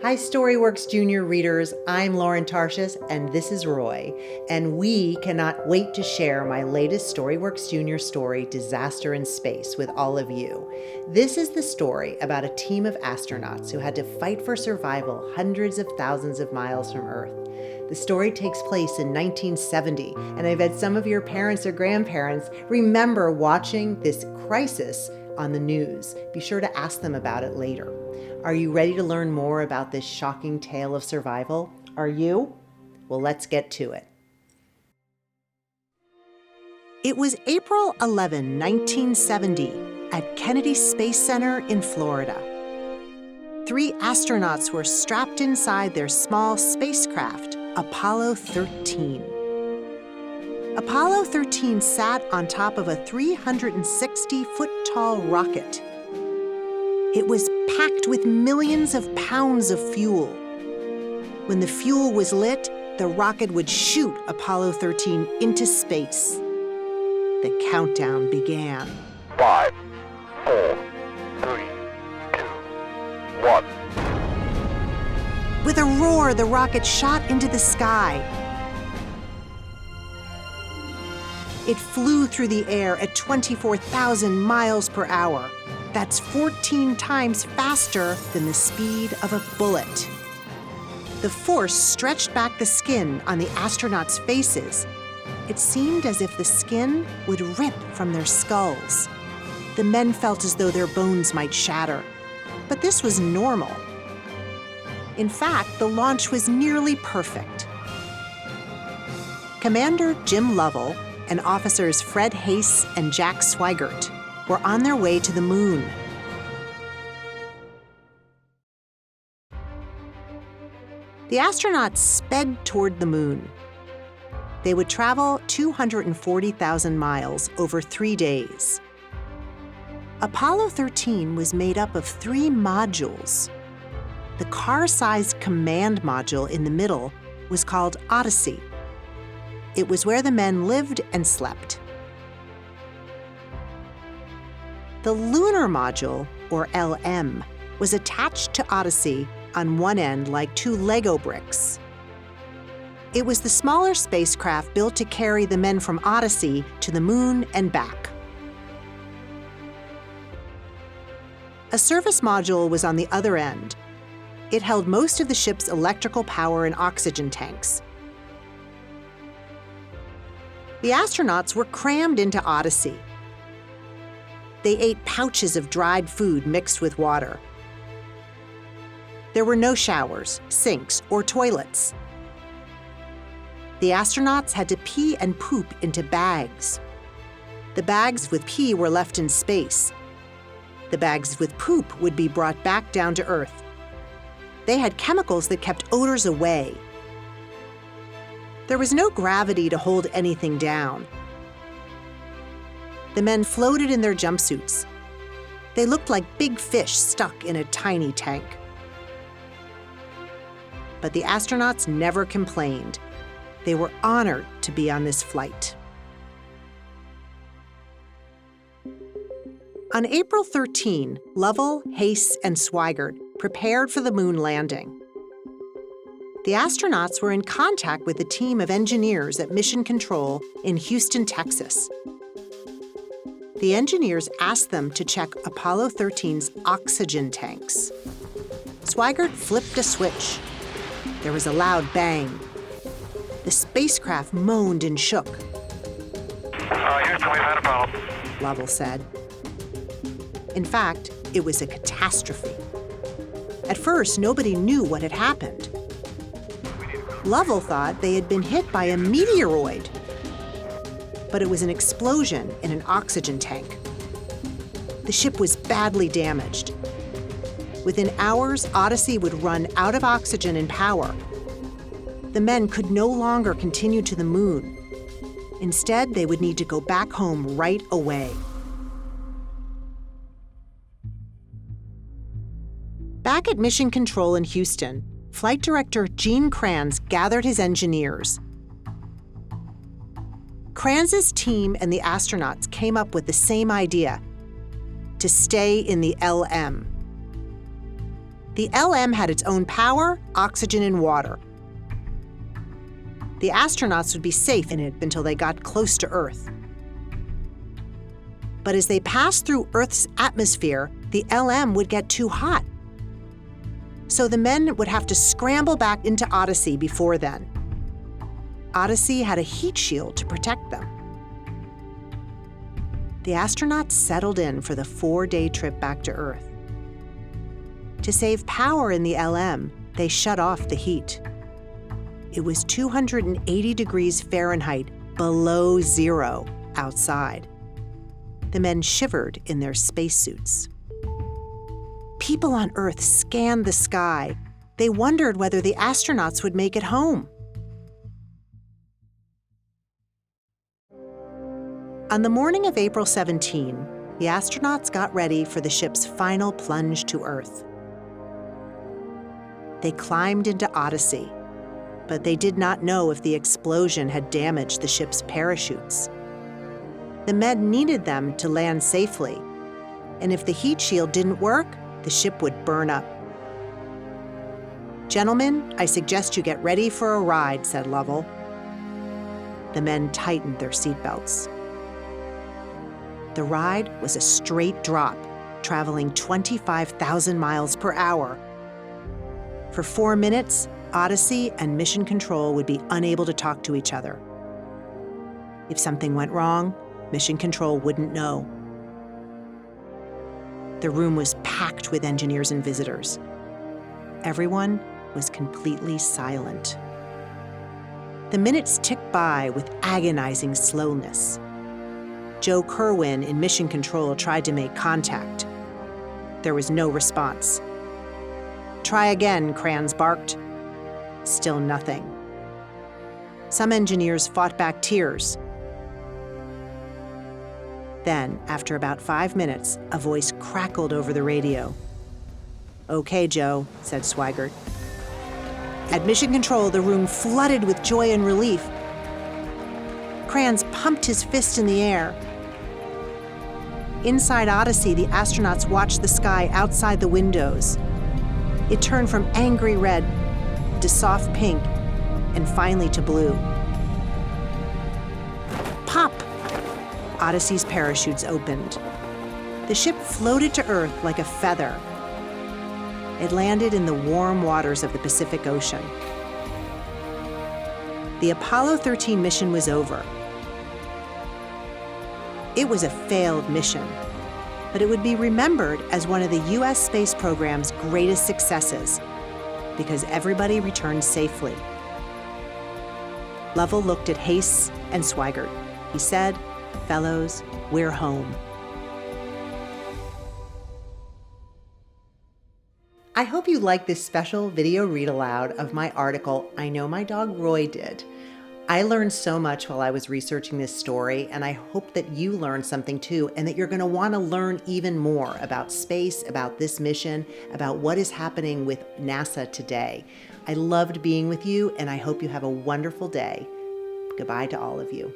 Hi, Storyworks Junior readers. I'm Lauren Tarshis, and this is Roy. And we cannot wait to share my latest Storyworks Junior story, Disaster in Space, with all of you. This is the story about a team of astronauts who had to fight for survival hundreds of thousands of miles from Earth. The story takes place in 1970, and I bet some of your parents or grandparents remember watching this crisis on the news. Be sure to ask them about it later. Are you ready to learn more about this shocking tale of survival? Are you? Well, let's get to it. It was April 11, 1970, at Kennedy Space Center in Florida. 3 astronauts were strapped inside their small spacecraft, Apollo 13. Apollo 13 sat on top of a 360-foot-tall rocket. It was packed with millions of pounds of fuel. When the fuel was lit, the rocket would shoot Apollo 13 into space. The countdown began. 5, 4, 3, 2, 1. With a roar, the rocket shot into the sky. It flew through the air at 24,000 miles per hour. That's 14 times faster than the speed of a bullet. The force stretched back the skin on the astronauts' faces. It seemed as if the skin would rip from their skulls. The men felt as though their bones might shatter. But this was normal. In fact, the launch was nearly perfect. Commander Jim Lovell and officers Fred Hayes and Jack Swigert were on their way to the moon. The astronauts sped toward the moon. They would travel 240,000 miles over 3 days. Apollo 13 was made up of 3 modules. The car-sized command module in the middle was called Odyssey. It was where the men lived and slept. The lunar module, or LM, was attached to Odyssey on one end like 2 Lego bricks. It was the smaller spacecraft built to carry the men from Odyssey to the moon and back. A service module was on the other end. It held most of the ship's electrical power and oxygen tanks. The astronauts were crammed into Odyssey. They ate pouches of dried food mixed with water. There were no showers, sinks, or toilets. The astronauts had to pee and poop into bags. The bags with pee were left in space. The bags with poop would be brought back down to Earth. They had chemicals that kept odors away. There was no gravity to hold anything down. The men floated in their jumpsuits. They looked like big fish stuck in a tiny tank. But the astronauts never complained. They were honored to be on this flight. On April 13, Lovell, Hayes, and Swigert prepared for the moon landing. The astronauts were in contact with a team of engineers at Mission Control in Houston, Texas. The engineers asked them to check Apollo 13's oxygen tanks. Swigert flipped a switch. There was a loud bang. The spacecraft moaned and shook. Houston, we've had a problem. Lovell said. In fact, it was a catastrophe. At first, nobody knew what had happened. Lovell thought they had been hit by a meteoroid. But it was an explosion in an oxygen tank. The ship was badly damaged. Within hours, Odyssey would run out of oxygen and power. The men could no longer continue to the moon. Instead, they would need to go back home right away. Back at Mission Control in Houston, Flight Director Gene Kranz gathered his engineers. Kranz's team and the astronauts came up with the same idea: to stay in the LM. The LM had its own power, oxygen, and water. The astronauts would be safe in it until they got close to Earth. But as they passed through Earth's atmosphere, the LM would get too hot. So the men would have to scramble back into Odyssey before then. Odyssey had a heat shield to protect them. The astronauts settled in for the 4-day trip back to Earth. To save power in the LM, they shut off the heat. It was 280 degrees Fahrenheit below zero outside. The men shivered in their spacesuits. People on Earth scanned the sky. They wondered whether the astronauts would make it home. On the morning of April 17, the astronauts got ready for the ship's final plunge to Earth. They climbed into Odyssey, but they did not know if the explosion had damaged the ship's parachutes. The men needed them to land safely, and if the heat shield didn't work, the ship would burn up. "Gentlemen, I suggest you get ready for a ride," said Lovell. The men tightened their seatbelts. The ride was a straight drop, traveling 25,000 miles per hour. For 4 minutes, Odyssey and Mission Control would be unable to talk to each other. If something went wrong, Mission Control wouldn't know. The room was packed with engineers and visitors. Everyone was completely silent. The minutes ticked by with agonizing slowness. Joe Kerwin in Mission Control tried to make contact. There was no response. "Try again," Kranz barked. Still nothing. Some engineers fought back tears. Then, after about 5 minutes, a voice crackled over the radio. "Okay, Joe," said Swigert. At Mission Control, the room flooded with joy and relief. Kranz pumped his fist in the air. Inside Odyssey, the astronauts watched the sky outside the windows. It turned from angry red to soft pink and finally to blue. Pop! Odyssey's parachutes opened. The ship floated to Earth like a feather. It landed in the warm waters of the Pacific Ocean. The Apollo 13 mission was over. It was a failed mission, but it would be remembered as one of the U.S. space program's greatest successes because everybody returned safely. Lovell looked at Hayes and Swigert. He said, "Fellows, we're home." I hope you like this special video read aloud of my article, I Know My Dog Roy Did. I learned so much while I was researching this story, and I hope that you learned something too, and that you're going to want to learn even more about space, about this mission, about what is happening with NASA today. I loved being with you, and I hope you have a wonderful day. Goodbye to all of you.